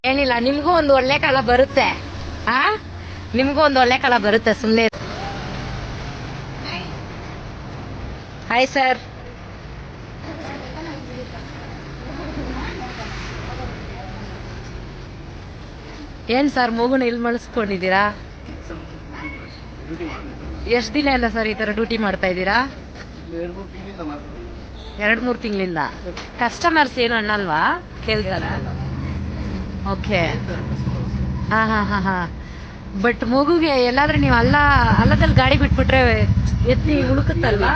ಏನಿಲ್ಲ, ನಿಮ್ಗೂ ಒಂದು ಒಳ್ಳೆ ಕಾಲ ಬರುತ್ತೆ. ನಿಮ್ಗೂ ಒಂದು ಒಳ್ಳೆ ಕಾಲ ಬರುತ್ತೆ, ಸುಮ್ಮನೆ. Hi sir. ಏನ್ ಸರ್ ಮಗುನ ಇಲ್ಲಿ ಮಳಸ್ಕೊಂಡಿದ್ದೀರಾ? ಎಷ್ಟು ದಿನ ಇಲ್ಲ ಸರ್ ಈ ತರ ಡ್ಯೂಟಿ ಮಾಡ್ತಾ ಇದ್ದೀರಾ? 2-3 ತಿಂಗಳಿಂದ. ಕಸ್ಟಮರ್ಸ್ ಏನು ಅನ್ನಲ್ವಾ? ಕೇಳ್ತಾರ? ಓಕೆ. ಹಾ. ಬಟ್ ಮಗುಗೆ ಎಲ್ಲಾದ್ರೂ ನೀವು ಅಲ್ಲದಲ್ಲಿ ಗಾಡಿ ಬಿಟ್ಬಿಟ್ರೆ ಎತ್ತಿ ಹುಡುಕುತ್ತಲ್ವಾ?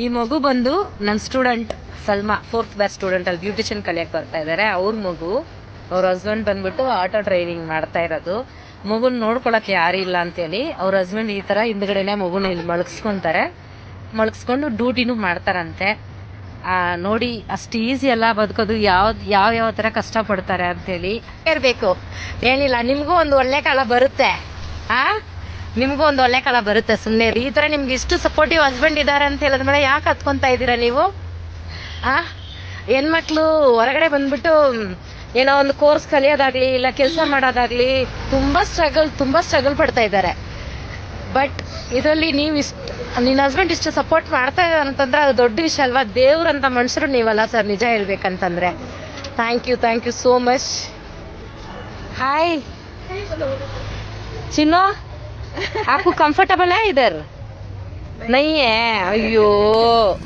ಈ ಮಗು ಬಂದು ನನ್ನ student Salma, 4th batch student, ಅಲ್ಲಿ ಬ್ಯೂಟಿಷಿಯನ್ ಕಲಿಯಕ್ಕೆ ಬರ್ತಾ ಇದ್ದಾರೆ. ಅವ್ರ ಮಗು, ಅವ್ರ ಹಸ್ಬೆಂಡ್ ಬಂದ್ಬಿಟ್ಟು ಆಟೋ ಡ್ರೈವಿಂಗ್ ಮಾಡ್ತಾ ಇರೋದು. ಮಗುನ ನೋಡ್ಕೊಳಕ್ಕೆ ಯಾರು ಇಲ್ಲ ಅಂತೇಳಿ ಅವ್ರ ಹಸ್ಬೆಂಡ್ ಈ ಥರ ಹಿಂದ್ಗಡೆನೆ ಮಗುನ ಇಲ್ಲಿ ಮಲಗಿಸ್ಕೊಂಡು ಡ್ಯೂಟಿನೂ ಮಾಡ್ತಾರಂತೆ. ನೋಡಿ, ಅಷ್ಟು ಈಸಿ ಅಲ್ಲ ಬದುಕೋದು. ಯಾವ ಥರ ಕಷ್ಟಪಡ್ತಾರೆ ಅಂತೇಳಿ ಇರಬೇಕು. ಏನಿಲ್ಲ, ನಿಮಗೂ ಒಂದು ಒಳ್ಳೆ ಕಾಲ ಬರುತ್ತೆ. ನಿಮಗೂ ಒಂದು ಒಳ್ಳೆ ಕಾಲ ಬರುತ್ತೆ, ಸುಮ್ಮನೆ. ಈ ಥರ ನಿಮ್ಗೆ ಇಷ್ಟು ಸಪೋರ್ಟಿವ್ ಹಸ್ಬೆಂಡ್ ಇದ್ದಾರೆ ಅಂತ ಹೇಳಿದ್ಮೇಲೆ ಯಾಕೆ ಹತ್ಕೊತಾ ಇದ್ದೀರಾ ನೀವು? ಹೆಣ್ಮಕ್ಳು ಹೊರಗಡೆ ಬಂದ್ಬಿಟ್ಟು ಏನೋ ಒಂದು ಕೋರ್ಸ್ ಕಲಿಯೋದಾಗ್ಲಿ ಇಲ್ಲ ಕೆಲಸ ಮಾಡೋದಾಗ್ಲಿ ತುಂಬ ಸ್ಟ್ರಗಲ್ ಪಡ್ತಾ ಇದ್ದಾರೆ. ಬಟ್ ಇದರಲ್ಲಿ ನಿನ್ನ ಹಸ್ಬೆಂಡ್ ಇಷ್ಟು ಸಪೋರ್ಟ್ ಮಾಡ್ತಾ ಇದ್ದಾರೆ ಅಂತಂದ್ರೆ ಅದು ದೊಡ್ಡ ವಿಷಯ ಅಲ್ವಾ? ದೇವ್ರಂತ ಮನುಷ್ಯರು ನೀವಲ್ಲ ಸರ್, ನಿಜ ಹೇಳ್ಬೇಕಂತಂದ್ರೆ. Thank you so much. Hi Chinnu, आपको कंफर्टेबल है इधर? नहीं है? अयो